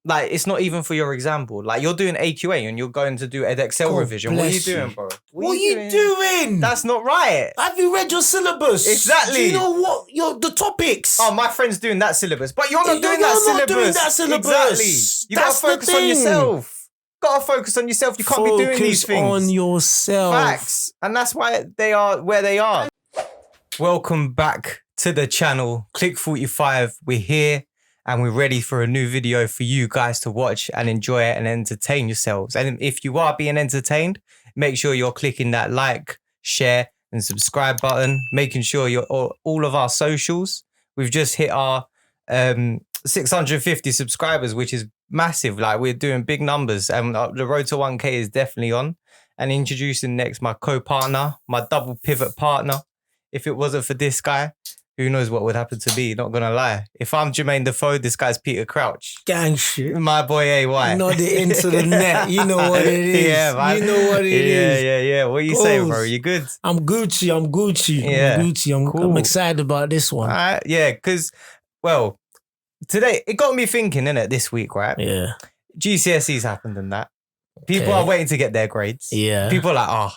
like, it's not even for your example. Like, you're doing AQA and you're going to do an Excel revision. What are you doing, bro? What are you doing? That's not right. Have you read your syllabus? Exactly. Do you know what the topics? Oh, my friend's doing that syllabus. But you're not doing that syllabus. You're not doing that syllabus. Exactly. You got to focus on yourself. Got to focus on yourself. You can't be doing these things. Focus on yourself. Facts. And that's why they are where they are. Welcome back to the channel. Clique 45. We're here. And we're ready for a new video for you guys to watch and enjoy it and entertain yourselves. And if you are being entertained, make sure you're clicking that like, share, and subscribe button. Making sure you're all of our socials. We've just hit our 650 subscribers, which is massive. Like, we're doing big numbers, and the road to 1K is definitely on. And introducing next my co-partner, my double pivot partner. If it wasn't for this guy, who knows what would happen to me, not gonna lie. If I'm Jermaine Defoe, this guy's Peter Crouch. Gang shit. My boy AY. Nod it into the net. You know what it is. Yeah, man. You know what it is. Yeah. What are you saying, bro? You good? I'm Gucci. Yeah. I'm excited about this one. All right. Yeah, because, well, today, it got me thinking, innit, this week, right? Yeah. GCSEs happened and that. People are waiting to get their grades. Yeah. People are like,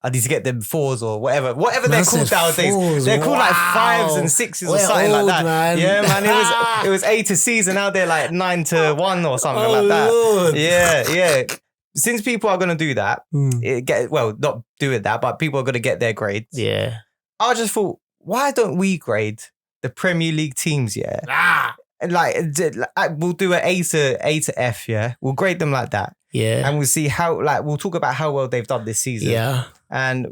I need to get them 4s or whatever they're called nowadays. 4s. They're called like 5s and 6s or something like that. Man. Yeah, man. It was A to C's and now they're like 9 to 1 or something like that. Lord. Yeah. Since people are gonna do that, not doing that, but people are gonna get their grades. Yeah. I just thought, why don't we grade the Premier League teams? Yeah. And like, we'll do an A to F. Yeah, we'll grade them like that. Yeah. And we'll see we'll talk about how well they've done this season. Yeah. And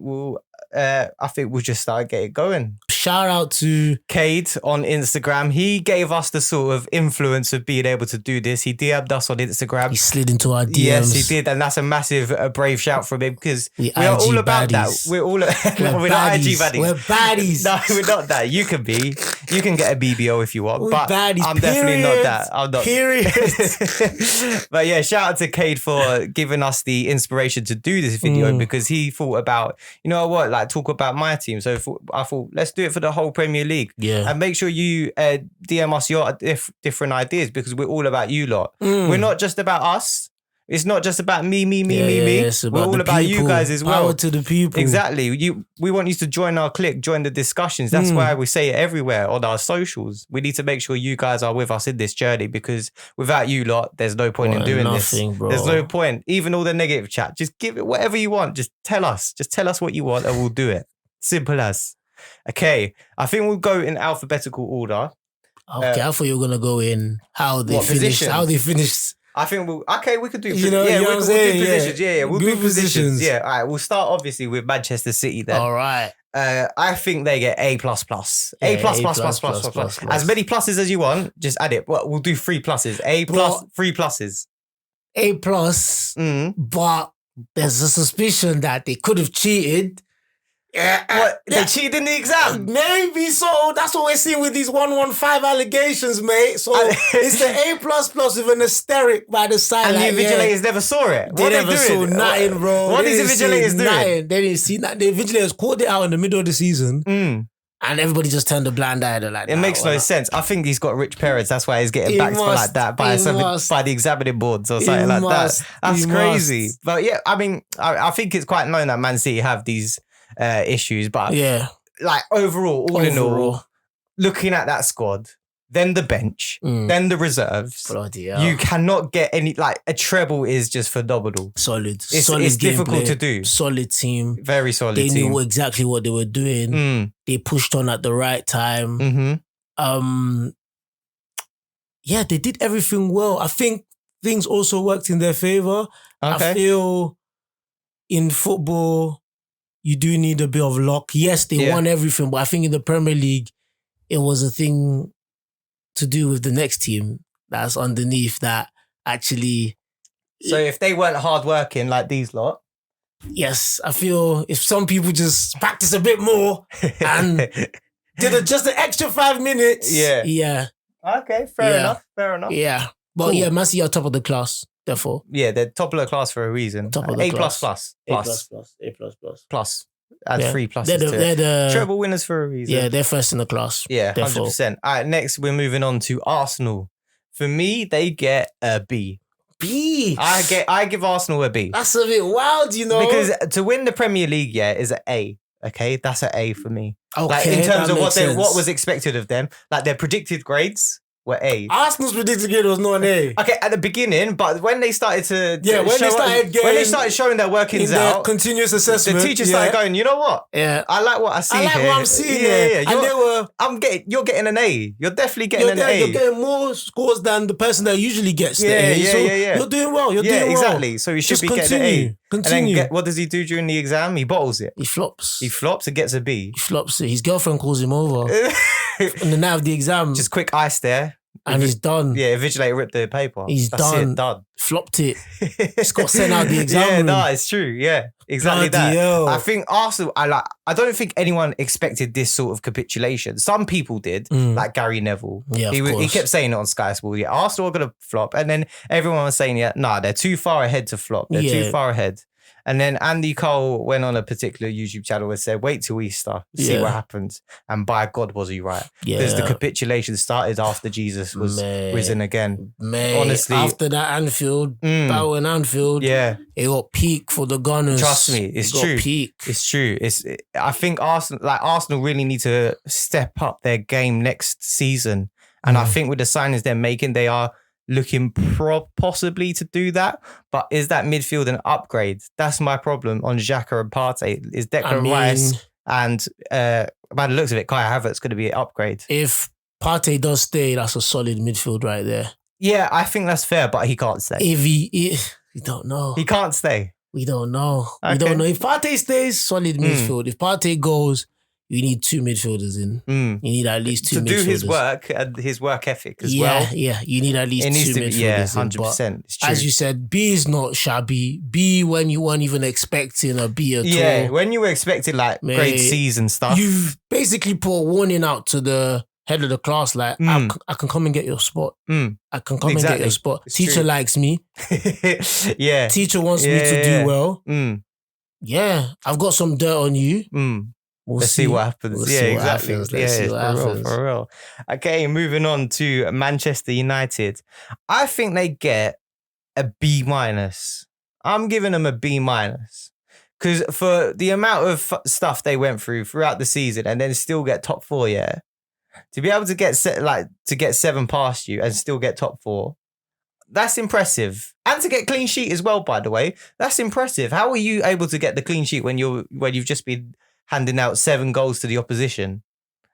I think we'll just start get it going. Shout out to Cade on Instagram. He gave us the sort of influence of being able to do this. He DM'd us on Instagram. He slid into our DMs. Yes, he did. And that's a massive, brave shout from him because we are all about baddies. that. We're all we're not IG baddies. We're baddies. No, we're not that. You can get a BBO if you want. We're but baddies. I'm definitely not that. I'm not. Period. But yeah, shout out to Cade for giving us the inspiration to do this video because he thought about, you know what, like talk about my team. So I thought, let's do it for the whole Premier League. Yeah. And make sure you DM us your different ideas because we're all about you lot. We're not just about us. It's not just about me. We're all about you guys as well. Power to the people. Exactly. We want you to join our clique, join the discussions. That's why we say it everywhere on our socials. We need to make sure you guys are with us in this journey because without you lot, there's no point in doing this. Bro. There's no point. Even all the negative chat, just give it whatever you want. Just tell us. Just tell us what you want and we'll do it. Simple as. Okay. I think we'll go in alphabetical order. Okay, I thought you were gonna go in how they finished. I think we could do, we'll do positions. Yeah, we'll do Good positions. Yeah, all right. We'll start obviously with Manchester City then. All right. I think they get A++. A++. As many pluses as you want, just add it. We'll do 3 pluses. A+, 3 pluses. A+, but there's a suspicion that they could have cheated. What? They cheated in the exam? Maybe so. That's what we're seeing with these 115 allegations, mate. So it's the A++ with an asterisk by the side. And the invigilators never saw it. They never saw nothing, bro. What these invigilators doing? They didn't see nothing. The invigilators caught it out in the middle of the season. And everybody just turned a blind eye. They're like, it makes no sense. I think he's got rich parents. That's why he's getting backed for like that by the examining boards or something like that. That's crazy. But yeah, I mean, I think it's quite known that Man City have these issues, but like overall, in all, looking at that squad, then the bench, then the reserves, you cannot get any, like a treble is just phenomenal. Solid. It's difficult to do. Solid team. Very solid team. They knew exactly what they were doing. They pushed on at the right time. Yeah, they did everything well. I think things also worked in their favor. I feel in football, you do need a bit of luck. Yes, they won everything, but I think in the Premier League, it was a thing to do with the next team that's underneath that actually. So if they weren't hardworking like these lot. Yes, I feel if some people just practice a bit more and did just an extra 5 minutes. Yeah. Okay, fair enough. Yeah. But cool. Man City are top of the class. Therefore, they're top of the class for a reason. Top of the class. A++. Add 3 pluses they're the treble winners for a reason. Yeah, they're first in the class. Yeah, 100%. All right, next we're moving on to Arsenal. For me, they get a B. B. I give Arsenal a B. That's a bit wild, you know. Because to win the Premier League, is an A. Okay, that's an A for me. Okay, like in terms of what was expected of them, like their predicted grades were A. Arsenal's predicted grade was not an A. Okay, at the beginning, but when they started when they started showing their workings out, continuous assessment, the teachers started going, you know what? Yeah, I like what I see. I like here. what I'm seeing. Yeah. You're getting an A. You're definitely getting an A. You're getting more scores than the person that usually gets the A. Yeah. You're doing well. You're doing well. Exactly. So you should be getting an A. Continue. And then what does he do during the exam? He bottles it. He flops. He flops and gets a B. He flops it. His girlfriend calls him over on the night of the exam. Just quick ice there. And he's done. Yeah, invigilator ripped the paper. He's done. Flopped it. He's got sent out the exam room. No, it's true. Yeah, exactly Bloody that. hell. I think Arsenal, I don't think anyone expected this sort of capitulation. Some people did, like Gary Neville. Yeah, he kept saying it on Sky Sports. Yeah, Arsenal are going to flop. And then everyone was saying, they're too far ahead to flop. They're too far ahead. And then Andy Cole went on a particular YouTube channel and said, wait till Easter, see what happens. And by God, was he right? Because the capitulation started after Jesus was risen again. Honestly. After that Anfield, battle in Anfield, it got peak for the Gunners. Trust me, it's true. Peak. It's true. I think Arsenal really need to step up their game next season. And I think with the signings they're making, they are looking possibly to do that, but is that midfield an upgrade? That's my problem on Xhaka and Partey. Is Declan Rice and by the looks of it, Kai Havertz going to be an upgrade? If Partey does stay, that's a solid midfield right there. Yeah, I think that's fair, but he can't stay. We don't know. He can't stay. We don't know. Okay. We don't know. If Partey stays, solid midfield. If Partey goes, you need two midfielders in. You need at least two midfielders. To do his work and his work ethic as well. Yeah, you need at least two midfielders in. 100%. It's true. As you said, B is not shabby. B when you weren't even expecting a B at all. Yeah, when you were expecting grade C's and stuff. You've basically put a warning out to the head of the class, I can come and get your spot. I can come and get your spot. It's Teacher true. Likes me. Yeah. Teacher wants me to do well. Yeah, I've got some dirt on you. Let's see what happens. Exactly. Let's see what happens. For real. Okay, moving on to Manchester United. I think they get a B-. I'm giving them a B-. Because for the amount of stuff they went through throughout the season and then still get top 4, to be able to get to get 7 past you and still get top 4, that's impressive. And to get clean sheet as well, by the way, that's impressive. How are you able to get the clean sheet when you've just been handing out 7 goals to the opposition?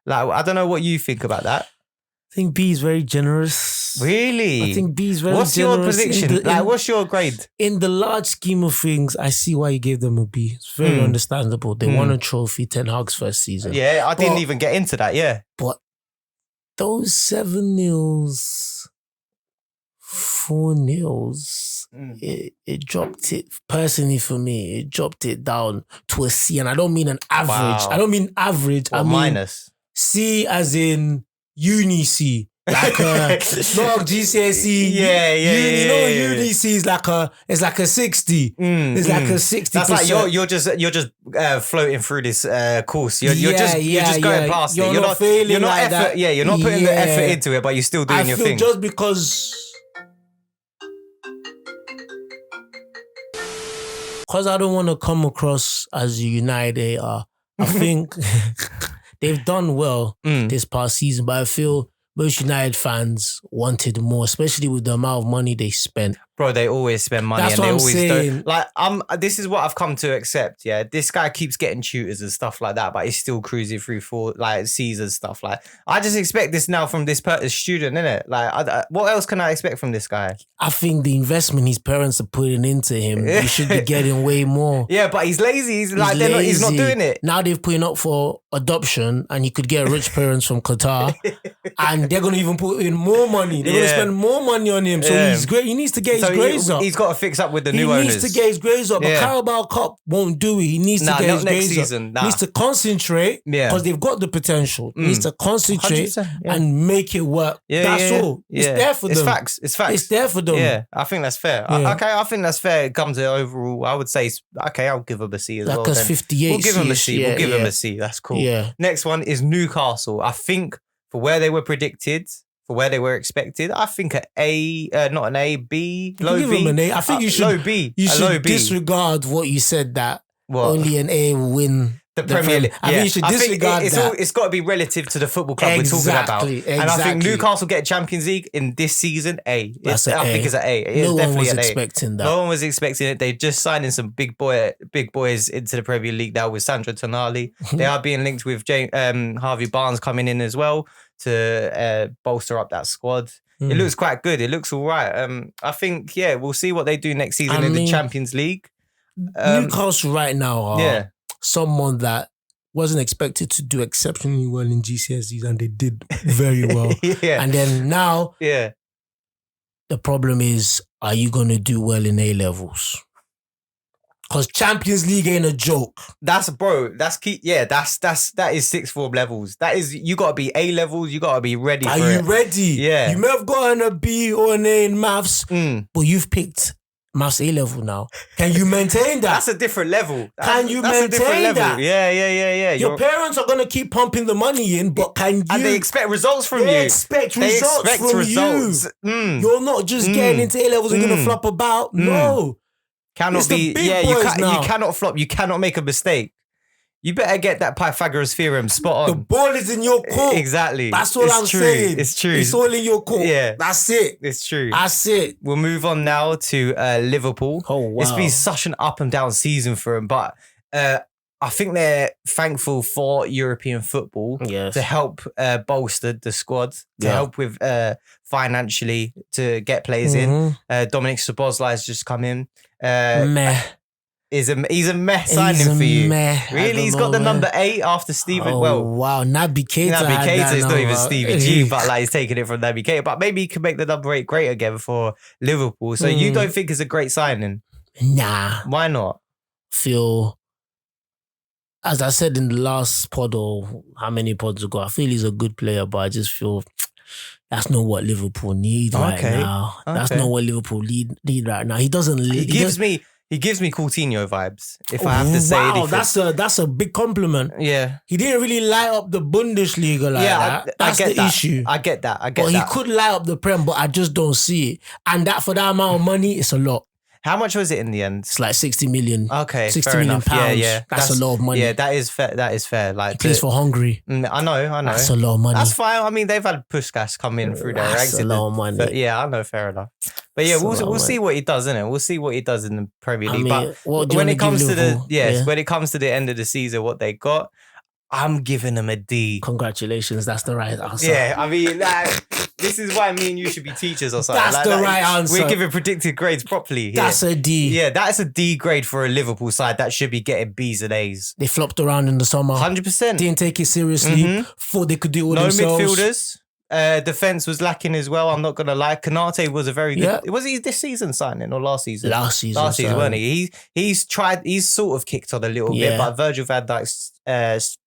I don't know what you think about that. I think B is very generous. Really? I think B is very generous. What's your prediction? What's your grade? In the large scheme of things, I see why you gave them a B. It's very understandable. They won a trophy, Ten Hag's first season. Yeah, I didn't even get into that, But those 7-0s, 4-0s, it dropped it, personally for me, it dropped it down to a C. And I don't mean an average. Wow. I don't mean average. I mean minus. C as in uni C. Like not GCSE. You know, uni C is like a 60. It's like a 60%. That's like you're just floating through this course. You're just going past it. You're not failing. You're not effort. That. Yeah, you're not putting the effort into it, but you're still doing your thing. Just because I don't want to come across as a United hater. I think they've done well this past season, but I feel most United fans wanted more, especially with the amount of money they spent. Bro, they always spend money. That's and what they I'm always saying. don't. This is what I've come to accept. Yeah, this guy keeps getting tutors and stuff like that, but he's still cruising through for C's and stuff. I just expect this now from this student, innit? What else can I expect from this guy? I think the investment his parents are putting into him, he should be getting way more. Yeah, but he's lazy. He's not doing it. Now they've put him up for adoption, and he could get rich parents from Qatar, and they're gonna even put in more money. They're gonna spend more money on him. So he's great. He needs to get his grades up. He's got to fix up with the new owners. He needs to get his grades up. But Carabao Cup won't do it. He needs to get his grades up. He needs to concentrate because they've got the potential. He needs to concentrate and make it work. That's all. It's there for them. It's facts. It's there for them. Yeah, I think that's fair. Yeah. I think that's fair. It comes to overall, I would say, I'll give him a C as well. Like 58. We'll give him a C. We'll give him a C. That's cool. Yeah. Next one is Newcastle. I think for where they were predicted, for where they were expected. I think not an A, B, low give B. Them an A. I think you should low B. You should low B. disregard what you said that only an A will win the Premier League. I think you should disregard that. It's got to be relative to the football club we're talking about. And I think Newcastle get Champions League in this season. I think it's an A. No one was expecting that. No one was expecting it. They just signed in some big boys into the Premier League now with Sandro Tonali. They are being linked with Harvey Barnes coming in as well to bolster up that squad. It looks quite good. It looks all right. I think, we'll see what they do next season in the Champions League. Newcastle right now are someone that wasn't expected to do exceptionally well in GCSEs and they did very well. And then now, the problem is, are you going to do well in A-levels? Because Champions League ain't a joke. That's key. Yeah, that is sixth form levels. That is, you got to be A-levels. You got to be ready for it. Are you ready? Yeah. You may have gotten a B or an A in maths, but you've picked maths A-level now. Can you maintain that? That's a different level. Can you maintain that? Yeah. Your parents are going to keep pumping the money in, but can you... And they expect results from you. They expect results from you. You're not just getting into A-levels and going to flop about. No. Cannot be... you cannot flop. You cannot make a mistake. You better get that Pythagoras theorem spot on. The ball is in your court. Exactly. That's all I'm saying. It's true. It's all in your court. Yeah. That's it. It's true. That's it. We'll move on now to Liverpool. Oh, wow. It's been such an up and down season for them, but I think they're thankful for European football to help bolster the squad, to help with financially to get players in. Dominic Szoboszlai has just come in. He's a meh signing for you. Really? He's got the number 8 after Steven. Wow. Naby Keita is not even Stevie G, but like he's taking it from Naby Keita. But maybe he can make the number 8 great again for Liverpool. So you don't think it's a great signing? Nah. Why not? Feel, as I said in the last pod or how many pods ago, I feel he's a good player, but I just feel that's not what Liverpool need right now. That's not what Liverpool need right now. He doesn't. He gives me Coutinho vibes, if I have to say anything. Wow, that's a big compliment. Yeah. He didn't really light up the Bundesliga like that. That's the issue. I get that. But he could light up the Prem, but I just don't see it. And that for that amount of money, it's a lot. How much was it in the end? It's like 60 million. Okay, 60 million pounds. Yeah. That's a lot of money. Yeah, that is fair. Like, he plays for Hungary. I know. That's a lot of money. That's fine. I mean, they've had Puskas come in through their exit. That's a lot of money. But yeah, I know, fair enough. But yeah, we'll see what he does, innit? We'll see what he does in the Premier League. But when it comes to when it comes to the end of the season, what they got, I'm giving them a D. Congratulations, that's the right answer. Yeah, I mean, this is why me and you should be teachers or something. That's the right answer. We're giving predicted grades properly. That's a D. Yeah, that's a D grade for a Liverpool side that should be getting B's and A's. They flopped around in the summer. 100%. Didn't take it seriously. Thought they could do it all themselves. No midfielders. Defense was lacking as well. I'm not gonna lie. Kanate was a very good. Was he this season signing or last season? Last season, wasn't he? He's tried. He's sort of kicked on a little bit, but Virgil van Dijk's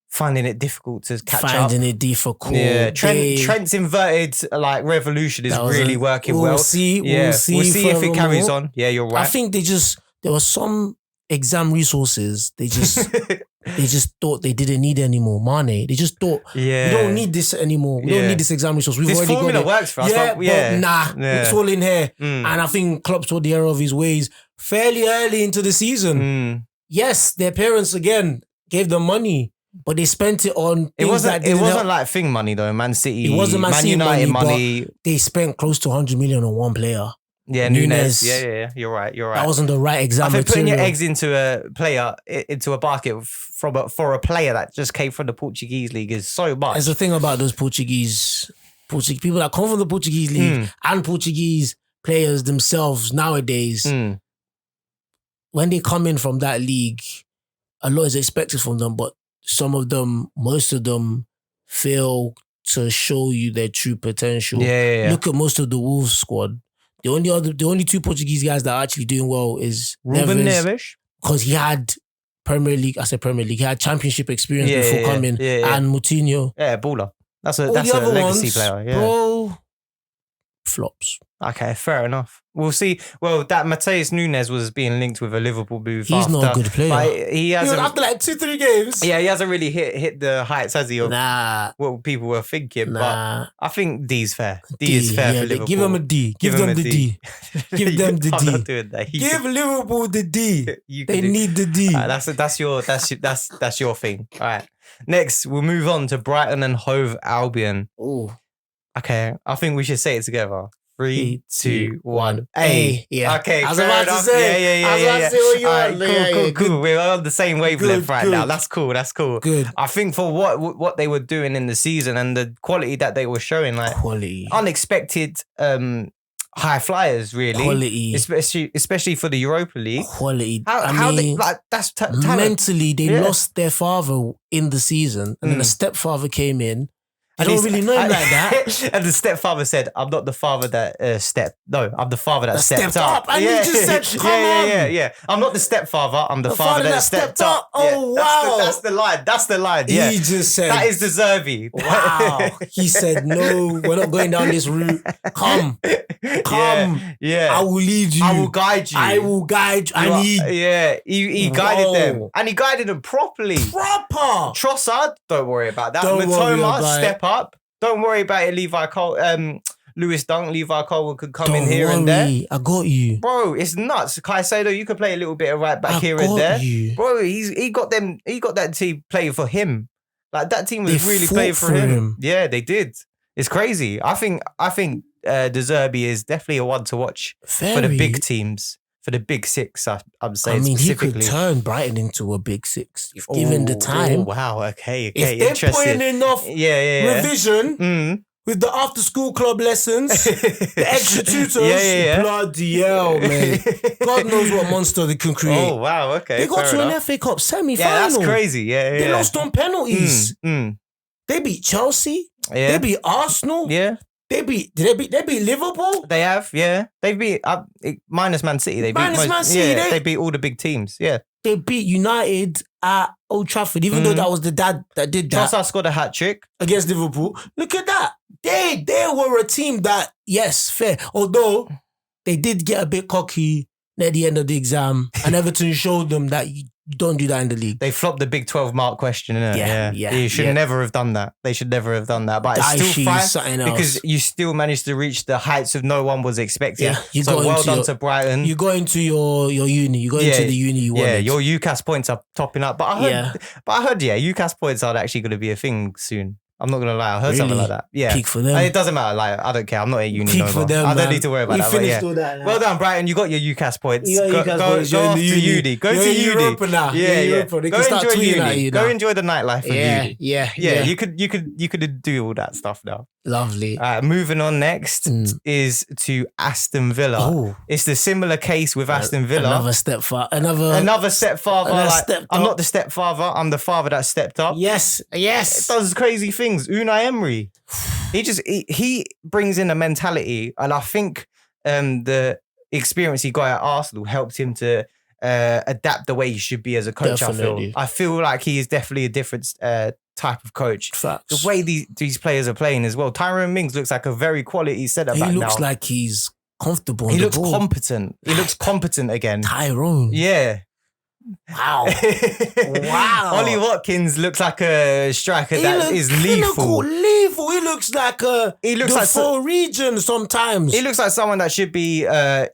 finding it difficult to catch up. Finding it difficult. Yeah, Trent's inverted like revolution is really working well. We'll see if it carries on. Yeah, you're right. I think there were some exam resources. They just thought they didn't need anymore. Mane, they just thought we don't need this anymore. We don't need this exam resource. We've already got it. Works for us. But it's all in here. And I think Klopp saw the error of his ways fairly early into the season. Yes, their parents again gave them money. But they spent it on things it wasn't like thing money though. Man City, it wasn't Man United money. They spent close to 100 million on one player. Yeah, Nunes. Yeah. You're right. That wasn't the right exam. I think putting your eggs into a player, into a basket for a player that just came from the Portuguese league is so much. There's the thing about those Portuguese people that come from the Portuguese league and Portuguese players themselves nowadays. When they come in from that league, a lot is expected from them, but most of them fail to show you their true potential. Yeah. Look at most of the Wolves squad. The only 2 Portuguese guys that are actually doing well is Ruben Neves. Because he had he had championship experience before coming. And Moutinho. Yeah, baller. That's a legacy player. Yeah. Bro, flops. Okay, fair enough. We'll see. Well, that Mateus Nunes was being linked with a Liverpool move. He's not a good player. But he hasn't, after like 2-3 games. Yeah, he hasn't really hit the heights, has he? Of what people were thinking. But I think D's fair. D is fair for Liverpool. Give them a D. Give them the D. Give them the D. I'm not doing that. Give Liverpool the D. They need the D. Right, that's your thing. All right. Next, we'll move on to Brighton and Hove Albion. Oh. Okay, I think we should say it together. 3, 2, 1. A. Yeah. Okay, I was about to say. Yeah. I was about to say what you want. Cool. We're on the same wavelength right now. That's cool. Good. I think for what they were doing in the season and the quality that they were showing, like unexpected high flyers, really. Quality. Especially for the Europa League. Quality. How they, like, that's talent. Mentally, they lost their father in the season, and then a stepfather came in. I don't really know him like that. And the stepfather said, I'm not the father that I'm the father that stepped up. And you just said, come on. Yeah. I'm not the stepfather, I'm the father that stepped up. Oh, wow. That's the line. Yeah. He just said. That is the Zerbi. Wow. He said, no, we're not going down this route. Come. Yeah. I will lead you. I will guide you. He guided them. And he guided them properly. Trossard, don't worry about that. Matoma, step up. Don't worry about it, Levi Cole. Lewis Dunk, Levi Cole could come in here and there. I got you. Bro, it's nuts. Caicedo, you could play a little bit of right back here and there. Bro, he got that team playing for him. Like, that team was really playing for him. Yeah, they did. It's crazy. I think De Zerbi is definitely a one to watch for the big teams. For the big six, I'm saying. I mean, specifically. He could turn Brighton into a big six if given the time. Oh, wow. Okay. If they're putting enough revision with the after-school club lessons, the extra tutors, bloody hell, man. God knows what monster they can create. Oh, wow. Okay. They got to an FA Cup semi-final. Yeah, that's crazy. Yeah. They lost on penalties. They beat Chelsea. They beat Arsenal. Yeah. They beat Liverpool. They have, yeah. They beat minus Man City. They beat all the big teams. Yeah, they beat United at Old Trafford. Even though that was the dad that did that. Trossard scored a hat trick against Liverpool. Look at that. They were a team that, yes, fair. Although they did get a bit cocky near the end of the exam, and Everton showed them that you don't do that in the league. They flopped the Big 12 mark question, innit? Yeah. You should never have done that. They should never have done that. But it's still fine because you still managed to reach the heights of no one was expecting. Yeah, so well done to Brighton. You go into your uni. You go into the uni you wanted. Yeah, your UCAS points are topping up. But I heard, UCAS points are actually going to be a thing soon. I'm not going to lie. I heard something like that. Yeah. Peak for them. It doesn't matter. Like, I don't care. I'm not at uni Peak no more. for them, I don't need to worry about that. Finished all that now. Well done, Brighton. You got your UCAS points. You got UCAS points. Go off to uni. Go to uni. Europa now. Yeah. They can start tweeting at you now. Go enjoy the nightlife of uni. Yeah. You could do all that stuff now. Lovely. Moving on next is to Aston Villa. Oh. It's the similar case with Aston Villa. Another stepfather. I'm not the stepfather. I'm the father that stepped up. Yes. It does crazy things. Unai Emery. He brings in a mentality, and I think the experience he got at Arsenal helped him to adapt the way he should be as a coach. Definitely. I feel like he is definitely a different type of coach. Facts. The way these players are playing as well. Tyrone Mings looks like a very quality centre back now. He looks like he's comfortable. He looks competent. He looks competent again. Tyrone. Yeah. Wow. Ollie Watkins looks like a striker that is lethal. He looks like the full region sometimes. He looks like someone that should be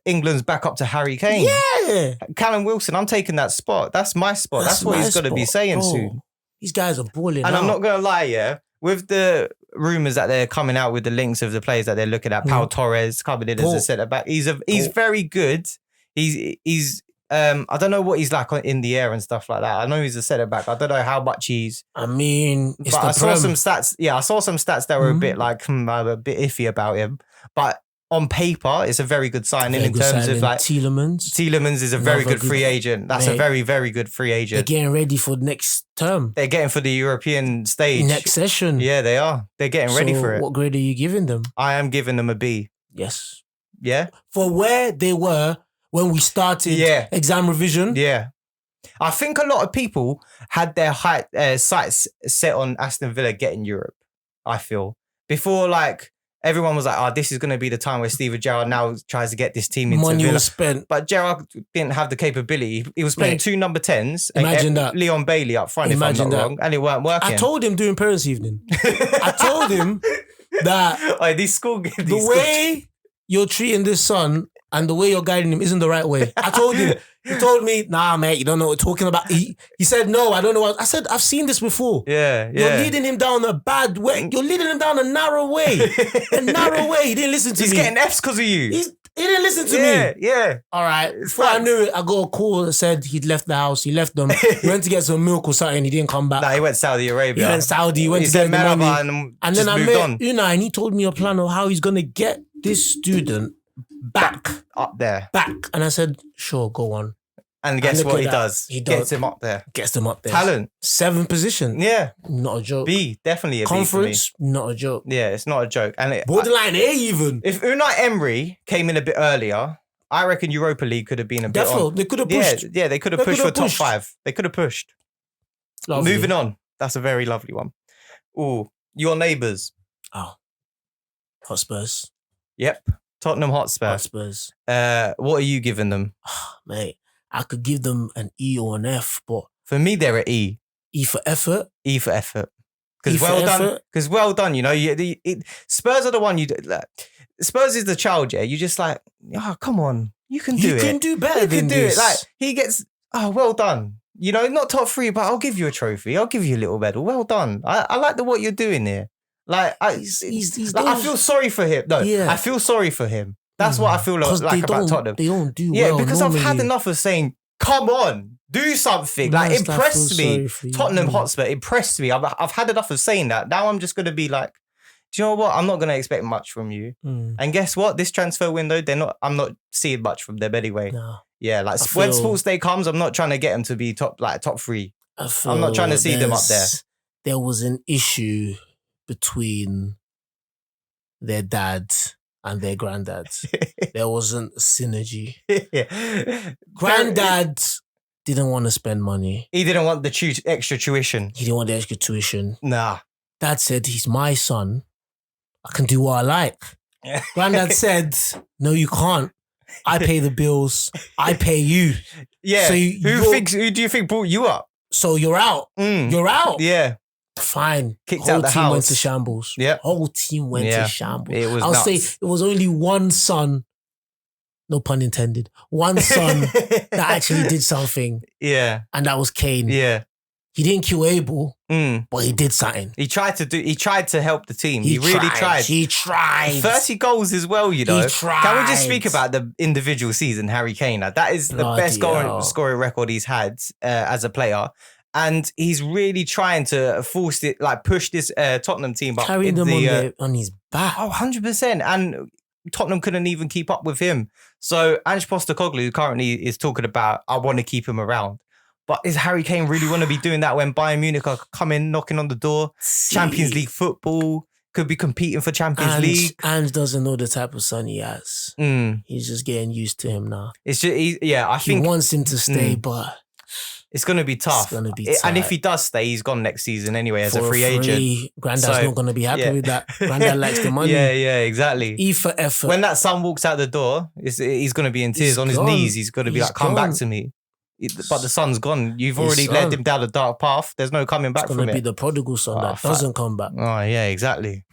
England's backup to Harry Kane. Yeah. Callum Wilson, I'm taking that spot. That's my spot. That's what he's going to be saying soon. These guys are balling And out. I'm not going to lie, with the rumours that they're coming out with the links of the players that they're looking at, Pau Torres coming in as a centre-back. He's very good. He's I don't know what he's like in the air and stuff like that. I know he's a centre-back. I don't know how much he's... I mean, it's but I saw some stats. Yeah, I saw some stats that were a bit like, I'm a bit iffy about him. But on paper, it's a very good signing in terms of like... Tielemans is a very good free agent. That's a very, very good free agent. They're getting ready for next term. They're getting for the European stage. Next session. Yeah, they are. They're getting ready for it. What grade are you giving them? I am giving them a B. Yes. Yeah? For where they were when we started exam revision. Yeah. I think a lot of people had their sights set on Aston Villa getting Europe, I feel. Before, like, everyone was like, oh, this is going to be the time where Steven Gerrard now tries to get this team into money Villa. was spent. But Gerrard didn't have the capability. He was playing 2 number 10s. Imagine that. Leon Bailey up front, if I'm not wrong. And it weren't working. I told him during parents' evening. I told him that the way you're treating this son and the way you're guiding him isn't the right way. I told him. He told me, nah, mate, you don't know what we're talking about. He said, no, I don't know what. I said, I've seen this before. Yeah. You're leading him down a bad way. You're leading him down a narrow way. A narrow way. He didn't listen to me. He's getting Fs because of you. He didn't listen to me. Yeah. All right. Before I knew it, I got a call that said he'd left the house. He left them. He went to get some milk or something. He didn't come back. Nah, he went Saudi Arabia. He went Saudi. He went to get the money. And then I met Unai, and he told me a plan of how he's going to get this student back. Up there. Back. And I said, sure, go on. And guess what he does? He gets him up there. Gets them up there. Talent. 7th position. Yeah. Not a joke. B, definitely a Conference, B for me. not a joke. Yeah, it's not a joke. And borderline A even. If Unai Emery came in a bit earlier, I reckon Europa League could have been a bit on. They could have pushed. Yeah, they could have pushed for top 5. They could have pushed. Lovely. Moving on. That's a very lovely one. Ooh, your neighbours. Oh. Hotspurs. Yep. Tottenham Hotspur. What are you giving them? Mate, I could give them an E or an F, but for me, they're an E. E for effort. E for effort. Because done. Because well done. You know, Spurs are the one you. Spurs is the child. Yeah, you just like, oh, come on, you can do it. You can do better. You can do it. Like he gets. Oh, well done. You know, not top 3, but I'll give you a trophy. I'll give you a little medal. Well done. I like what you're doing here. Like I feel sorry for him. No, I feel sorry for him. That's what I feel like about Tottenham. They don't do well. Yeah, because normally. I've had enough of saying, come on, do something. Like, impress me. Tottenham Hotspur, impress me. I've had enough of saying that. Now I'm just going to be like, do you know what? I'm not going to expect much from you. And guess what? This transfer window, I'm not seeing much from them anyway. No. Yeah, like when Sports Day comes, I'm not trying to get them to be top 3. I'm not trying to see them up there. There was an issue between their dad and their granddad. There wasn't a synergy. Granddad didn't want to spend money. He didn't want the extra tuition. He didn't want the extra tuition. Nah. Dad said, he's my son. I can do what I like. Granddad said, no, you can't. I pay the bills. I pay you. Yeah. So who do you think brought you up? So you're out. You're out. Yeah. Fine. Kicked out the house. Whole team went to shambles. Yeah. Whole team went to shambles. It was I'll say it was only one son, no pun intended, one son that actually did something. Yeah. And that was Kane. Yeah. He didn't kill Abel, but he did something. He tried to help the team. He really tried. He tried. 30 goals as well, you know. He tried. Can we just speak about the individual season, Harry Kane? That is the best scoring record he's had as a player. And he's really trying to push this Tottenham team up. Carrying them on his back. Oh, 100%. And Tottenham couldn't even keep up with him. So Ange Postecoglou currently is talking about, I want to keep him around. But is Harry Kane really want to be doing that when Bayern Munich are coming, knocking on the door? Champions League football, could be competing for Champions League. Ange doesn't know the type of son he has. He's just getting used to him now. It's just, I think he wants him to stay, but it's going to be tough. It's going to be tough. And if he does stay, he's gone next season anyway as a free agent. Granddad's not going to be happy with that. Granddad likes the money. Yeah, exactly. E for effort. When that son walks out the door, he's going to be in tears on his knees. He's going to be like, come back to me. But the son's gone. You've already led him down the dark path. There's no coming back from it. It's going to be the prodigal son that doesn't come back. Oh, yeah, exactly.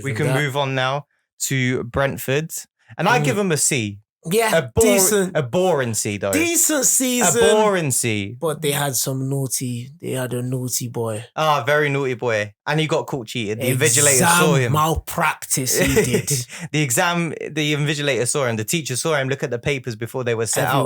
We can move on now to Brentford. And I give him a C. Yeah, decent. A boring C, though. Decent season. A boring C. But they had a naughty boy. Very naughty boy. And he got caught cheating. The invigilator saw him. Malpractice he did. The invigilator saw him. The teacher saw him look at the papers before they were set out.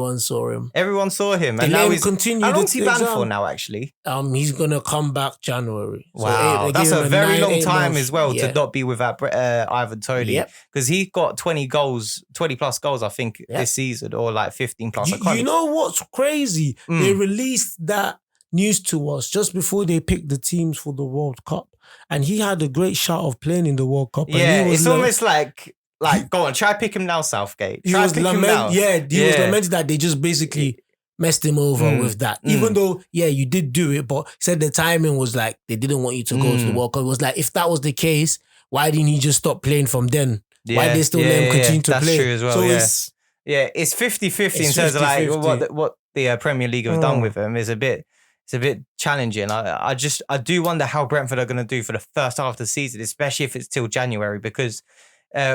Everyone saw him. And now he's continued. How long is he banned for now, actually? He's going to come back January. Wow. That's a very long time as well to not be without Ivan Toney. Because he got 20 plus goals, I think, this season, or like 15 plus. You know what's crazy? They released that news to us just before they picked the teams for the World Cup, and he had a great shot of playing in the World Cup. Yeah, it's almost like go on, try pick him now, Southgate. He was lamented that they just basically messed him over with that. Even though, you did do it, but said the timing was like they didn't want you to go to the World Cup. It was like, if that was the case, why didn't he just stop playing from then? Why they still let him continue to play? That's true as well. So it's 50-50 in terms of like what the Premier League have done with him is a bit challenging. I do wonder how Brentford are going to do for the first half of the season, especially if it's till January, because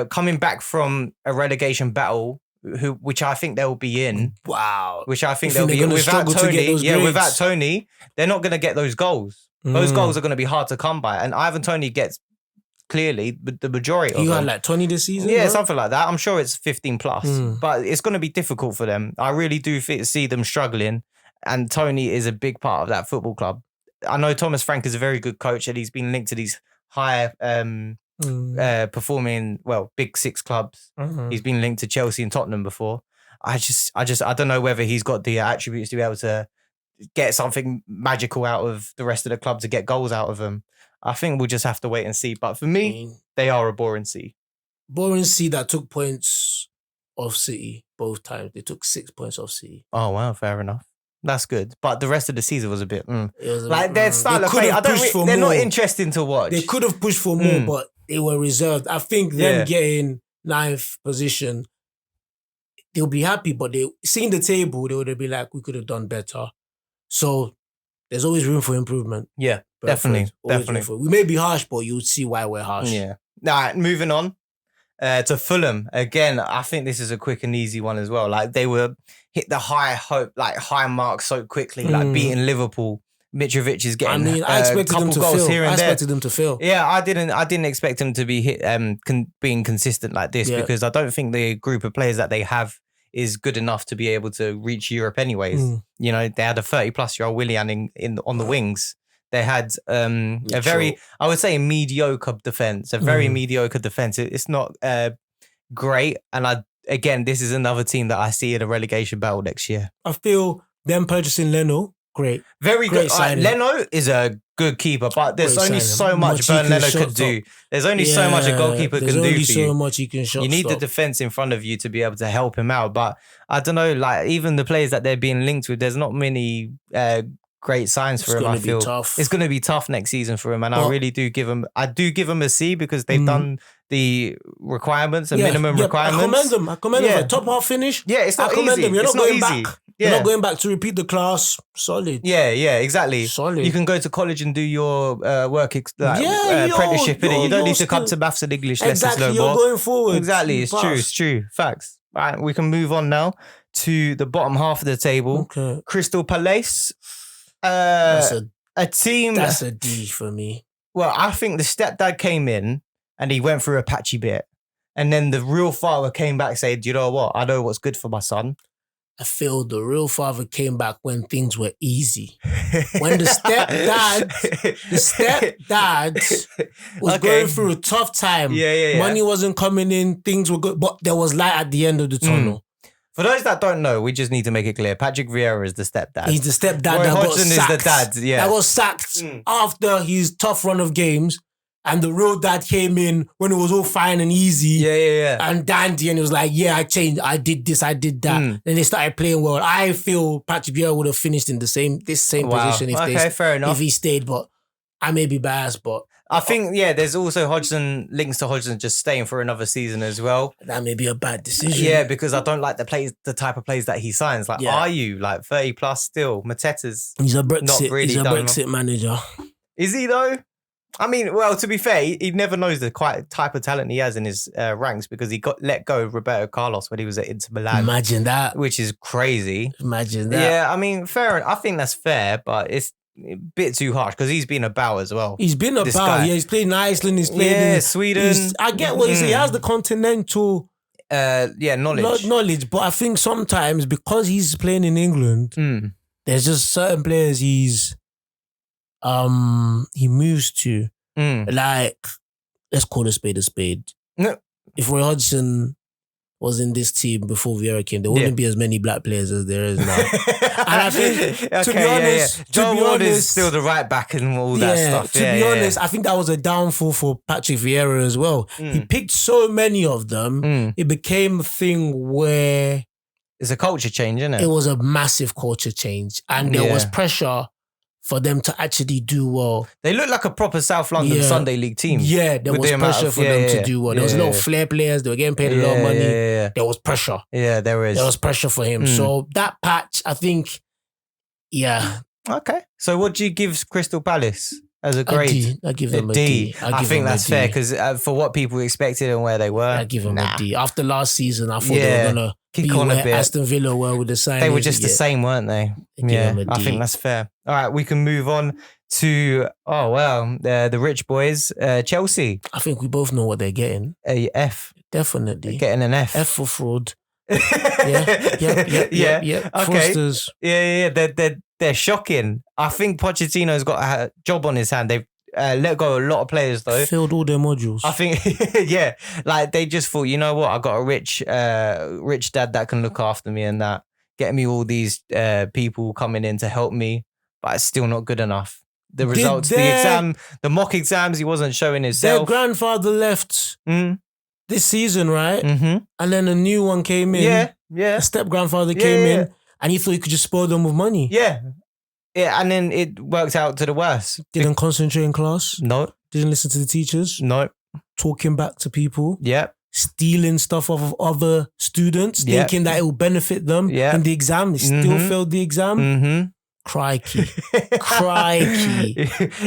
coming back from a relegation battle, which I think they'll be in. Wow. Which I think they'll be in without Tony. Without Tony, they're not going to get those goals. Those goals are going to be hard to come by, and Ivan Toney gets clearly the majority of them. You had like 20 this season? Yeah, something like that. I'm sure it's 15 plus, but it's going to be difficult for them. I really do see them struggling, and Tony is a big part of that football club. I know Thomas Frank is a very good coach, and he's been linked to these high performing, big six clubs. He's been linked to Chelsea and Tottenham before. I don't know whether he's got the attributes to be able to get something magical out of the rest of the club to get goals out of them. I think we'll just have to wait and see. But for me, they are a boring C. Boring C that took points off City both times. They took 6 points off City. Oh, wow. Fair enough. That's good. But the rest of the season was a bit... their style of play, they're not interesting to watch. They could have pushed for more, but they were reserved. I think them getting 9th position, they'll be happy, but seeing the table, they would have been like, we could have done better. So there's always room for improvement. Yeah, definitely. We may be harsh, but you'll see why we're harsh. Yeah. All right, moving on to Fulham. Again, I think this is a quick and easy one as well. Like they were hit the high mark so quickly, like beating Liverpool. Mitrovic is getting I expected them to goals here and I expected them to fail. Yeah, I didn't expect them to be hit being consistent like this because I don't think the group of players that they have is good enough to be able to reach Europe anyways. You know, they had a 30-plus-year-old Willian on the wings. They had a very, I would say, mediocre defense. Mediocre defense. It's not great. And again, this is another team that I see in a relegation battle next year. I feel them purchasing Leno, great. Very good. Leno is a good keeper, but there's only so much Bernd Leno could do. There's only so much a goalkeeper can do for you. There's only so much he can shot. You need the defense in front of you to be able to help him out. But I don't know, like even the players that they're being linked with, there's not many great signs for him. I feel it's going to be tough next season for him, and I really do give him. I do give him a C because they've done the requirements, the minimum requirements. I commend them. Top half finish. Yeah, it's not easy. You're not going back. Yeah. You're not going back to repeat the class. Solid. Yeah, exactly. Solid. You can go to college and do your apprenticeship in it. You don't need to come to maths and English lessons no more. You're going forward. Exactly, it's true. Facts. Right, we can move on now to the bottom half of the table. Okay. Crystal Palace. A team. That's a D for me. Well, I think the stepdad came in and he went through a patchy bit. And then the real father came back and said, you know what? I know what's good for my son. I feel the real father came back when things were easy. When the stepdad was going through a tough time. Yeah. Money wasn't coming in, things were good, but there was light at the end of the tunnel. For those that don't know, we just need to make it clear. Patrick Vieira is the stepdad. He's the stepdad Roy that Hodgson got sacked. is the dad, that got sacked after his tough run of games. And the real dad came in when it was all fine and easy. Yeah. And dandy, and it was like, I changed. I did this, I did that. Then they started playing well. I feel Patrick Vieira would have finished in this same position fair enough. if he stayed. But I may be biased, but I think, there's also links to Hodgson just staying for another season as well. That may be a bad decision. Yeah, because I don't like the type of plays that he signs. Like, are you like 30 plus still? Mateta's he's a Brexit. Not really he's a Brexit manager. Is he though? I mean, well, to be fair, he never knows the type of talent he has in his ranks because he got let go of Roberto Carlos when he was at Inter Milan. Imagine that. Which is crazy. Imagine that. Yeah, I mean, fair. I think that's fair, but it's a bit too harsh because he's been about as well. He's been about. Yeah, he's played in Iceland. He's played in Sweden. I get what you say. He has the continental knowledge, but I think sometimes because he's playing in England, there's just certain players he moves to. Like, let's call a spade a spade. No. If Roy Hodgson was in this team before Vieira came, there wouldn't be as many black players as there is now. And I think, to be honest, John Ward is still the right back and all that stuff. To be honest, I think that was a downfall for Patrick Vieira as well. He picked so many of them, it became a thing where it's a culture change, isn't it? It was a massive culture change. And there was pressure for them to actually do well. They look like a proper South London Sunday League team. Yeah, there was pressure for them to do well. There was a lot of flair players. They were getting paid a lot of money. There was pressure. Yeah, there is. There was pressure for him. So that patch, I think, Okay. So what do you give Crystal Palace as a grade? I give them a D. I think that's fair because for what people expected and where they were. I give them a D. After last season, I thought they were going to kick on a bit. Aston Villa were with the signings. They were just the same, weren't they? I think that's fair. All right, we can move on to, the rich boys, Chelsea. I think we both know what they're getting. A F. Definitely. They're getting an F. F for fraud. Yeah. Okay. Fraudsters. Yeah. They're shocking. I think Pochettino's got a job on his hand. They've let go a lot of players though. Failed all their modules. I think, like they just thought, you know what? I got a rich dad that can look after me and that. Get me all these people coming in to help me, but it's still not good enough. The results, the mock exams, he wasn't showing himself. Their grandfather left this season, right? Mm-hmm. And then a new one came in. Yeah. A step-grandfather came in and he thought he could just spoil them with money. Yeah, and then it worked out to the worst. Didn't concentrate in class. No. Didn't listen to the teachers. No. Talking back to people. Yeah. Stealing stuff off of other students, thinking that it will benefit them in the exam. They still failed the exam. Mm-hmm. Crikey.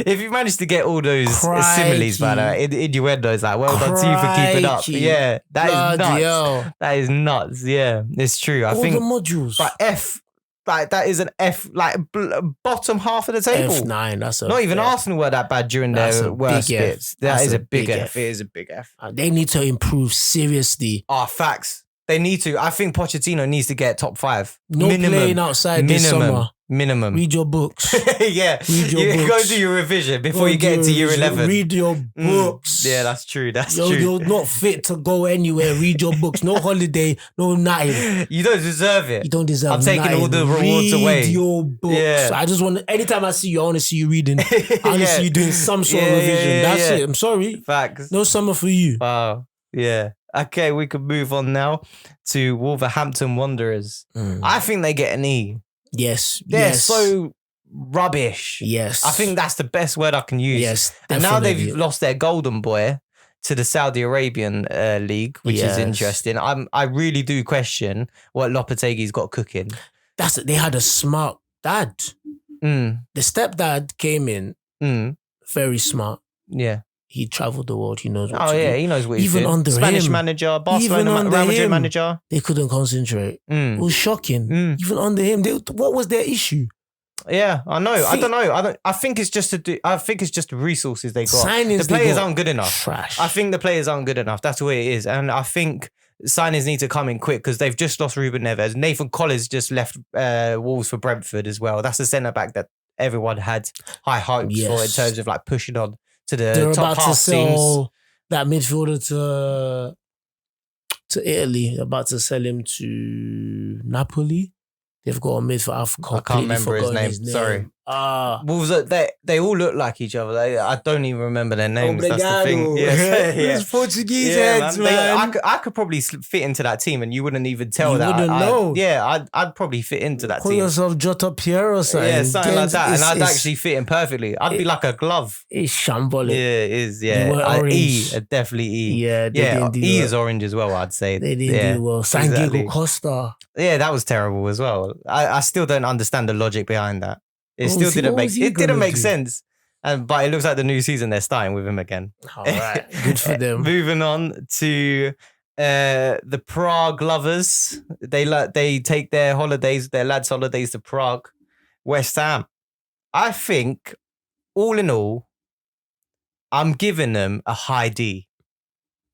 If you managed to get all those similes, man, innuendos, like, well done to you for keeping up. Yeah, that is nuts. Yo. That is nuts. Yeah, it's true. I think all the modules. But F, like that is an F, like bottom half of the table. F9. That's not even Arsenal were that bad during their worst bits. That is a big F. It is a big F. They need to improve seriously. Facts. They need to. I think Pochettino needs to get top 5. No playing outside this summer. Minimum. Read your books. Read your books. Go do your revision before you get into year 11. Read your books. Yeah, that's true. You're not fit to go anywhere. Read your books. No holiday. No nothing. You don't deserve it. You don't deserve it. I'm taking all the rewards away. Read your books. Yeah. I just want, anytime I see you, I want to see you reading. I want to see you doing some sort of revision. That's it. I'm sorry. Facts. No summer for you. Wow. Yeah. Okay, we can move on now to Wolverhampton Wanderers. I think they get an E. Yes. They're so rubbish. Yes. I think that's the best word I can use. Yes. Definitely. And now they've lost their golden boy to the Saudi Arabian league, which is interesting. I really do question what Lopetegui's got cooking. They had a smart dad. The stepdad came in very smart. Yeah. He traveled the world. He knows what to do. He knows what he's doing. Even under Spanish him, manager, Barcelona, Real Madrid manager. They couldn't concentrate. It was shocking. Even under him, what was their issue? Yeah, I know. I don't know. I think it's just the resources they got. The players aren't good enough. Trash. I think the players aren't good enough. That's the way it is. And I think signings need to come in quick because they've just lost Ruben Neves. Nathan Collins just left Wolves for Brentford as well. That's the centre back that everyone had high hopes for in terms of like pushing on to the top half teams. That midfielder to Italy. They're about to sell him to Napoli. They've got a midfielder. I can't remember his name. Sorry. Wolves, they all look like each other. I don't even remember their names. Obrigado. That's the thing. It's Portuguese heads, man. I could probably fit into that team and you wouldn't even tell you that. You wouldn't know. I'd probably fit into that Call team. Call yourself Jota Pierre or something. Yeah, something like that. And I'd actually fit in perfectly. I'd be like a glove. It's shambolic. Yeah, it is. Yeah. E, definitely E. Yeah, E is orange as well, I'd say. They didn't do well. San Diego Costa. Yeah, that was terrible as well. I still don't understand the logic behind that. It still didn't make sense. But it looks like the new season they're starting with him again. All right. Good for them. Moving on to the Prague lovers. They take their lads' holidays to Prague. West Ham. I think, all in all, I'm giving them a high D.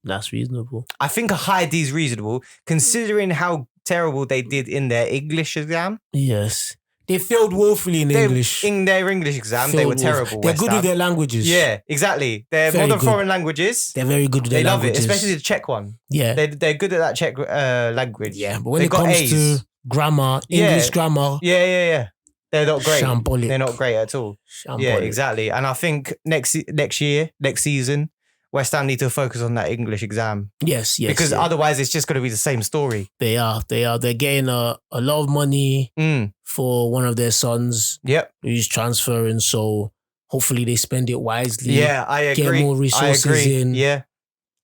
That's reasonable. I think a high D is reasonable, considering how terrible they did in their English exam. Yes. They failed woefully in English. In their English exam, they were terrible. They're good with their languages. Yeah, exactly. They're modern foreign languages. They're very good with their languages. They love it, especially the Czech one. Yeah. They're good at that Czech language. Yeah, but when it comes to grammar, English grammar. Yeah. They're not great. Shambolic. They're not great at all. Shambolic. Yeah, exactly. And I think next season, West Ham need to focus on that English exam. Yes. Because otherwise it's just going to be the same story. They are. They're getting a lot of money for one of their sons. Yep. Who's transferring, so hopefully they spend it wisely. Yeah, I agree. Get more resources in. Yeah.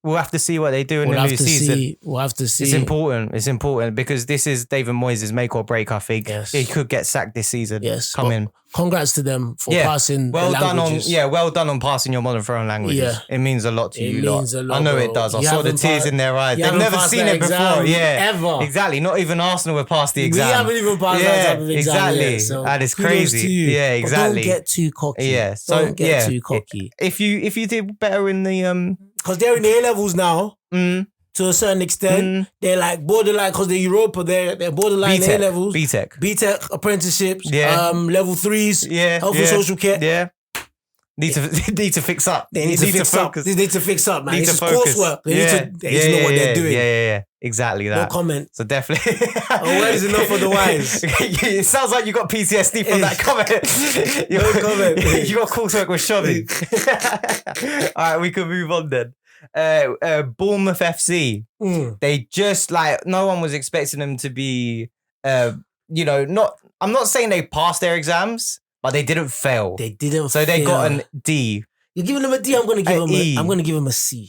We'll have to see what they do in the new season. We'll have to see. It's important. It's important because this is David Moyes' make or break, I think. Yes. He could get sacked this season. Yes. Come in. Congrats to them for passing well the languages. Well done on passing your modern foreign languages. Yeah. It means a lot to you lot. A lot, I know bro. it does. I saw the tears in their eyes. They've never seen it before. Yeah. Ever. Exactly. Not even Arsenal have passed the exam. We haven't even passed that type of exam. Exactly. Yet, so that is crazy. Yeah, exactly. But don't get too cocky. Yeah. So don't get too cocky. If you did better in the because they're in the A levels now. To a certain extent, they're like borderline because they're Europa. They're borderline A levels. BTEC apprenticeships. Yeah. Level 3s. Yeah. Health and social care. Yeah. Need to fix up. They need to fix up. They need to fix up, man. Need it's to just coursework. They need to know what they're doing. Yeah. Exactly that. No comment. So definitely. A word is enough for the wise. It sounds like you got PTSD from that comment. No comment. You got coursework with shoving. All right, we can move on then. Bournemouth FC. They just no one was expecting them to be I'm not saying they passed their exams, but they didn't fail. So they got an D. You're giving them a D, I'm gonna give them a C.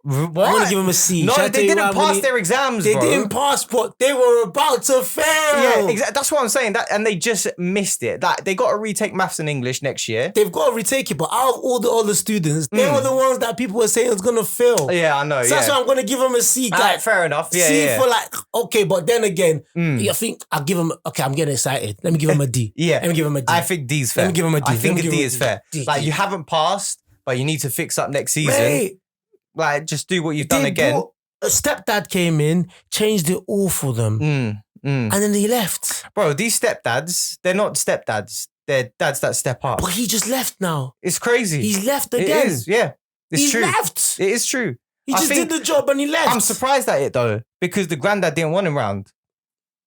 What? I'm gonna give them a C. No, they didn't pass their exams, They didn't pass, but they were about to fail. Yeah, exactly. That's what I'm saying. And they just missed it. They got to retake maths and English next year. They've got to retake it, but out of all the other students, they were the ones that people were saying was gonna fail. Yeah, I know. So that's why I'm gonna give them a C. Right, fair enough. Yeah, C for okay, but then again, I think I'll give them. Okay, I'm getting excited. Let me give them a D. Yeah, let me give them a D. I think D's fair. Let me give them a D. I think a D is fair. You haven't passed, but you need to fix up next season. Mate. Just do what you've done again. A stepdad came in, changed it all for them. And then he left. Bro, these stepdads, they're not stepdads. They're dads that step up. But he just left now. It's crazy. He's left again. It is, yeah. It's true. He left. It is true. He just did the job and he left. I'm surprised at it though, because the granddad didn't want him round.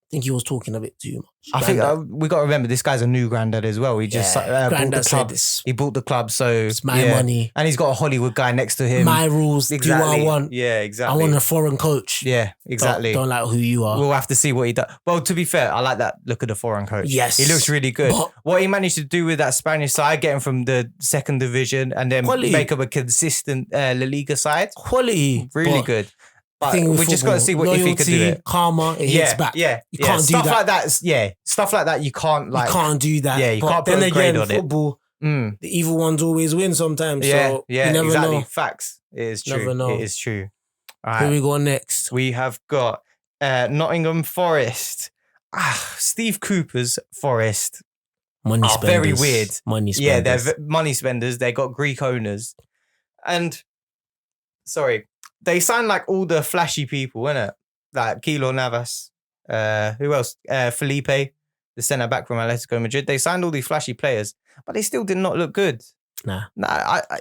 I think he was talking a bit too much. I think we got to remember this guy's a new granddad as well. He just bought the club. He bought the club, so it's my money. And he's got a Hollywood guy next to him. My rules. Exactly. Do what I want. Yeah, exactly. I want a foreign coach. Yeah, exactly. Don't like who you are. We'll have to see what he does. Well, to be fair, I like that look at the foreign coach. Yes. He looks really good. But what he managed to do with that Spanish side, getting from the second division and then make up a consistent La Liga side. Quality. Really good. But we just got to see if he could do it. Karma, it hits back. Yeah, you can't do that. Stuff like that. You can't You can't do that. Yeah, you can't put a grade on football, the evil ones always win sometimes. So you never know. Facts. It is true. Never know. It is true. All right. Who we got next? We have got Nottingham Forest. Steve Cooper's Forest. Money spenders. Very weird. Money spenders. Yeah, they're money spenders. They got Greek owners, and they signed all the flashy people, innit? Like Keylor Navas. Who else? Felipe, the centre back from Atletico Madrid. They signed all these flashy players, but they still did not look good. Nah.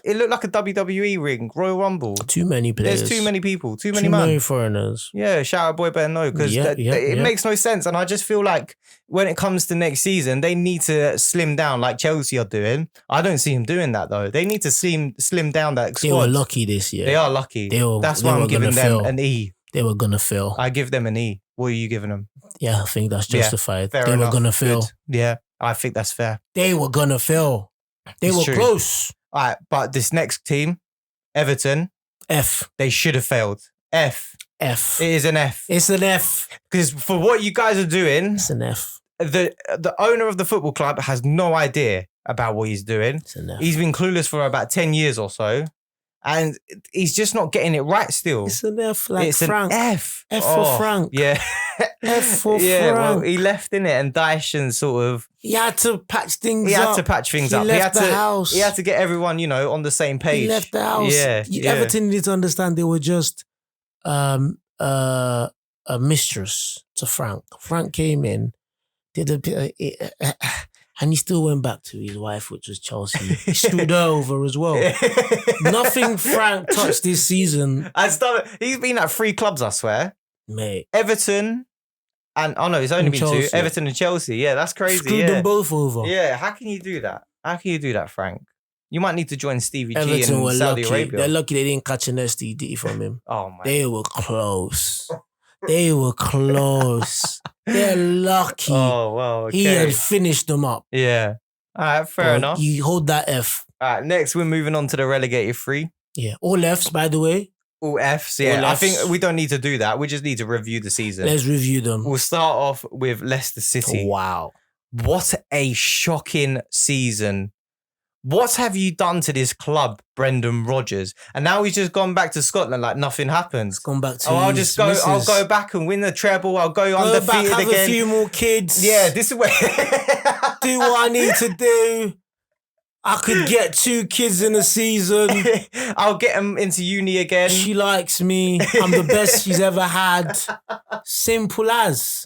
It looked like a WWE ring, Royal Rumble. Too many players. There's too many people, too many foreigners. Yeah, shout out boy better know, because it makes no sense. And I just feel like when it comes to next season, they need to slim down like Chelsea are doing. I don't see him doing that though. They need to slim down that squad. They were lucky this year. They are lucky. That's why I'm giving them an E. They were gonna fail. I give them an E. What are you giving them? Yeah, I think that's justified. Fair they enough. Were gonna fail. Good. Yeah, I think that's fair. They were gonna fail. They were close. All right, but this next team, Everton, F. They should have failed. F. F. It is an F. It's an F. Because for what you guys are doing, it's an F. The owner of the football club has no idea about what he's doing. It's an F. He's been clueless for about 10 years or so. And he's just not getting it right still. It's an F it's Frank. An F. F for Frank. Yeah. F for Frank. Well, he left in it and Dyson sort of... He had to patch things up. He had to patch things up. Left the house. He had to get everyone, on the same page. He left the house. Yeah. Everton needed to understand they were just a mistress to Frank. Frank came in, did a bit and he still went back to his wife, which was Chelsea. He screwed her over as well. Nothing Frank touched this season. He's been at 3 clubs, I swear. Mate. Everton and, it's only been Chelsea. 2. Everton and Chelsea. Yeah, that's crazy. Screwed them both over. Yeah, how can you do that? How can you do that, Frank? You might need to join Stevie G Everton in were Saudi lucky. Arabia. They're lucky they didn't catch an STD from him. Oh my! They were close. They were close. They're lucky. Oh well, okay. He had finished them up. Yeah. All right, fair enough. You hold that F. All right, next we're moving on to the relegated three. Yeah, all Fs, by the way. All Fs, yeah. All I Fs. think we don't need to do that. We just need to review the season. Let's review them. We'll start off with Leicester City. Wow. What a shocking season. What have you done to this club, Brendan Rodgers? And now he's just gone back to Scotland like nothing happened. It's gone back to I'll go back and win the treble. I'll go undefeated back, have again. A few more kids. Yeah, this is where do what I need to do. I could get 2 kids in a season. I'll get them into uni again. She likes me. I'm the best she's ever had. Simple as.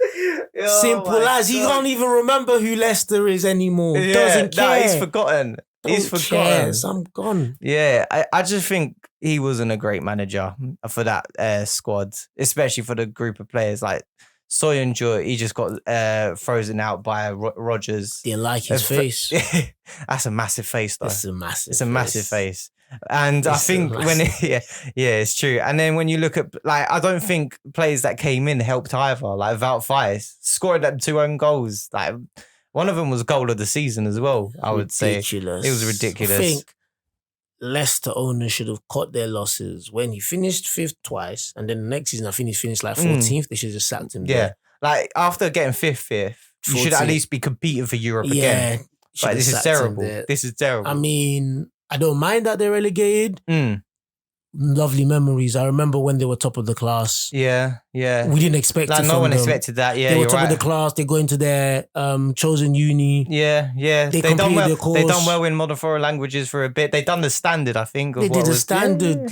Simple as. He can't even remember who Leicester is anymore. Yeah, doesn't care. No, he's forgotten. He's forgotten. Cares. I'm gone. Yeah, I just think he wasn't a great manager for that squad, especially for the group of players like Soyuncu. He just got frozen out by Rodgers. Didn't like his face. That's a massive face, though. It's a massive face. And I think it's true. And then when you look at, like, I don't think players that came in helped either. Like Wout Faes scored them 2 own goals. Like one of them was goal of the season as well. I would say it was ridiculous. I think Leicester owners should have cut their losses when he finished 5th twice, and then the next season I think he finished like 14th. They should have just sacked him. Yeah, like after getting 5th, you should at least be competing for Europe again. Like, this is terrible. This is terrible. I mean, I don't mind that they're relegated. Lovely memories. I remember when they were top of the class. Yeah. We didn't expect it. No one expected that. Yeah, they were top of the class. They go into their chosen uni. Yeah. They done well. They done well in modern foreign languages for a bit. They done the standard, I think. They did the standard.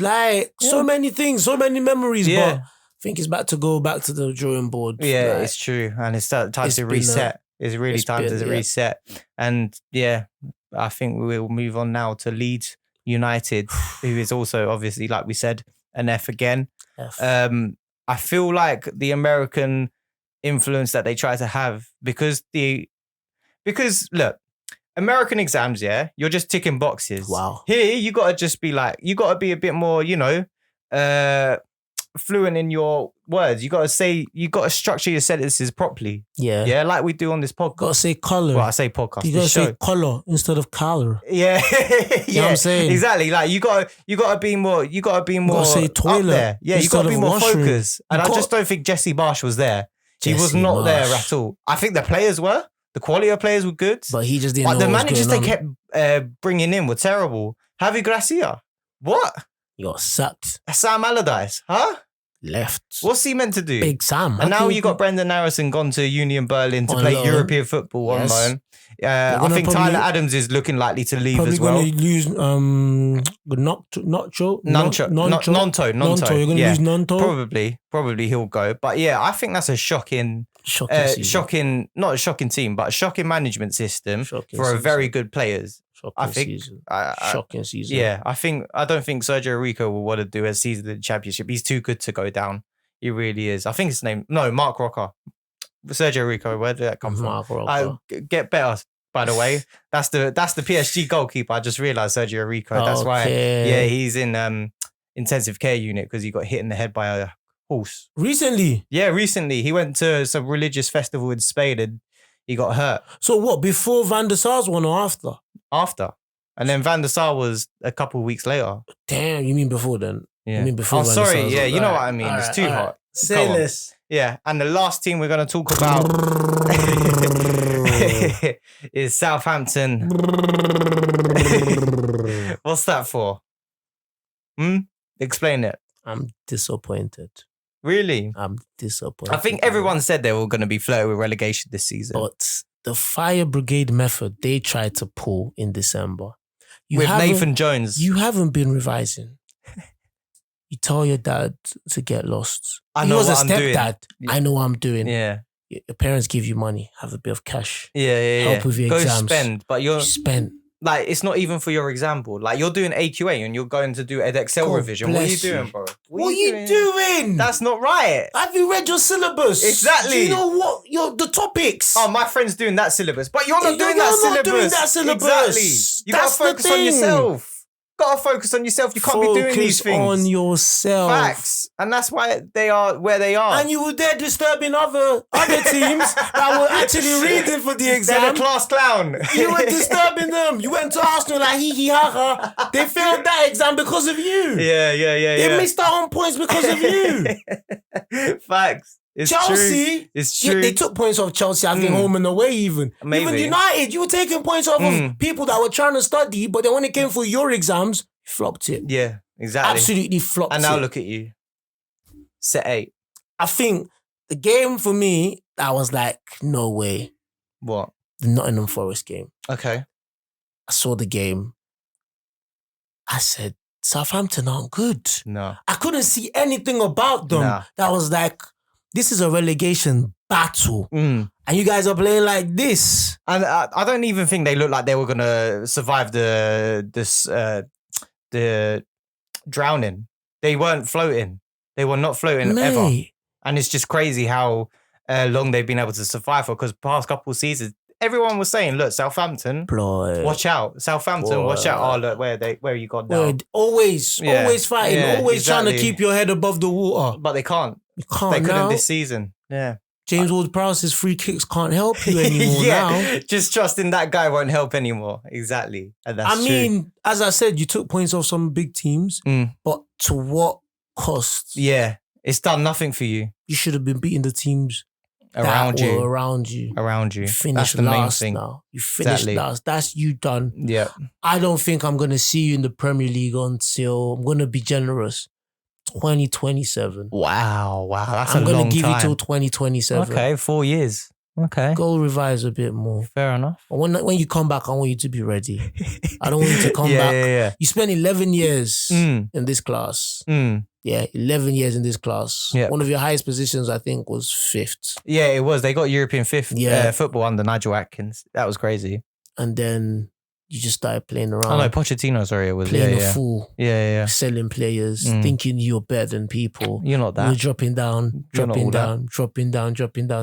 So many things, so many memories. Yeah. But I think it's about to go back to the drawing board. Yeah, it's true, and it's time to reset. It's really time to reset. And yeah, I think we'll move on now to Leeds United, who is also obviously, like we said, an F again. I feel like the American influence that they try to have because look, American exams, you're just ticking boxes. Wow. Here you gotta just be like, you gotta be a bit more, fluent in your words. You gotta structure your sentences properly. Yeah, like we do on this podcast. Gotta say colour. Well, I say podcast. You gotta say colour instead of colour. Yeah, you know what I'm saying? Exactly. Like you gotta be more. You gotta say toilet. Up there. Yeah, you gotta be more focused. And I just don't think Jesse Marsh was there. He was not there at all. I think the players were. The quality of players were good, but he just didn't. But the managers they kept bringing in were terrible. Javi Gracia, what? You're sucked. Sam Allardyce, huh? Left. What's he meant to do? Big Sam. And now you got Brendan Harrison gone to Union Berlin to play European football on loan. I think Tyler Adams is looking likely to leave as well. Probably going to lose Nonto. You're going to lose Nonto? Probably he'll go. But yeah, I think that's a shocking, not a shocking team, but a shocking management system for a very good players. Shocking season. Yeah, I don't think Sergio Rico will want to do a season in the Championship. He's too good to go down. He really is. I think his name, Mark Rocker. Sergio Rico, where did that come from? Mark Rocker. Get better, by the way. That's the PSG goalkeeper. I just realised Sergio Rico. That's why. Yeah, he's in intensive care unit because he got hit in the head by a horse. Recently? Yeah, recently. He went to some religious festival in Spain and he got hurt. So what, before Van der Sar's one or after? After. And then Van der Sar was a couple of weeks later. Damn, you mean before then? Yeah. You mean before Van der sorry, Sar's yeah, you know what I mean. It's too hot. Say this. Yeah, and the last team we're going to talk about is Southampton. What's that for? Explain it. I'm disappointed. Really? I'm disappointed. I think everyone said they were going to be flirting with relegation this season. But the fire brigade method they tried to pull in December. With Nathan Jones. You haven't been revising. You tell your dad to get lost. I know what I'm doing. I know what I'm doing. Yeah. Your parents give you money. Have a bit of cash. Yeah. Help with your exams. Go spend. But you spend. like, it's not even for your exam board. Like, you're doing AQA and you're going to do an Excel revision. What are you doing, bro? What are you doing? That's not right. Have you read your syllabus? Exactly. Do you know what the topics? Oh, my friend's doing that syllabus, but you're not doing that syllabus. You're not doing that syllabus. Exactly. You gotta focus on yourself. Gotta focus on yourself. You can't be doing these things. Focus on yourself. Facts. And that's why they are where they are. And you were there disturbing other teams that were actually reading for the exam. They're the class clown. You were disturbing them. You went to Arsenal like hee hee ha ha. They failed that exam because of you. Yeah. They missed out on points because of you. Facts. It's Chelsea, true. It's true. They took points off Chelsea, I think, home and away even. Maybe. Even United, you were taking points off of people that were trying to study, but then when it came for your exams, you flopped it. Yeah, exactly. Absolutely flopped it. And now look at you. Set 8. I think the game for me, I was like, no way. What? The Nottingham Forest game. Okay. I saw the game. I said, Southampton aren't good. No. I couldn't see anything about them that was like, this is a relegation battle. And you guys are playing like this. And I don't even think they looked like they were going to survive the drowning. They weren't floating. They were not floating ever. And it's just crazy how long they've been able to survive for, because past couple of seasons, everyone was saying, look, Southampton, watch out. Southampton, watch out. Oh, look, where you got now? Always fighting, always trying to keep your head above the water. But they can't. You can't. They couldn't this season. Yeah. James Ward-Prowse's free kicks can't help you anymore now. Just trusting that guy won't help anymore. Exactly. And that's I mean, as I said, you took points off some big teams, but to what cost? Yeah. It's done nothing for you. You should have been beating the teams around you. You finished last now. You finished last. That's you done. Yeah. I don't think I'm going to see you in the Premier League until, I'm going to be generous, 2027. Wow. That's I'm a long time. I'm going to give you till 2027. Okay, 4 years. Okay. Go revise a bit more. Fair enough. When you come back, I want you to be ready. I don't want you to come back. Yeah. You spent 11 years in this class. Yeah, 11 years in this class. Yeah. One of your highest positions, I think, was 5th. Yeah, it was. They got European 5th football under Nigel Atkins. That was crazy. And then you just started playing around. Oh, no, Pochettino, sorry, it was. Playing a fool. Yeah. Selling players, thinking you're better than people. You're not that. You're dropping down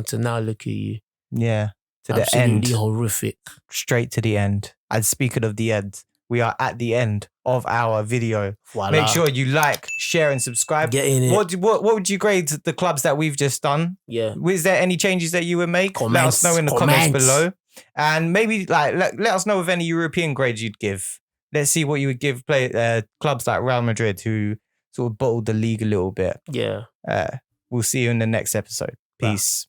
to now look at you. Yeah. To the end. Absolutely horrific. Straight to the end. And speaking of the end, we are at the end of our video. Voila. Make sure you like, share, and subscribe. Get in it. What would you grade the clubs that we've just done? Yeah. Was there any changes that you would make? Let us know in the comments below. And maybe let us know of any European grades you'd give. Let's see what you would give clubs like Real Madrid, who sort of bottled the league a little bit. Yeah. We'll see you in the next episode. Peace.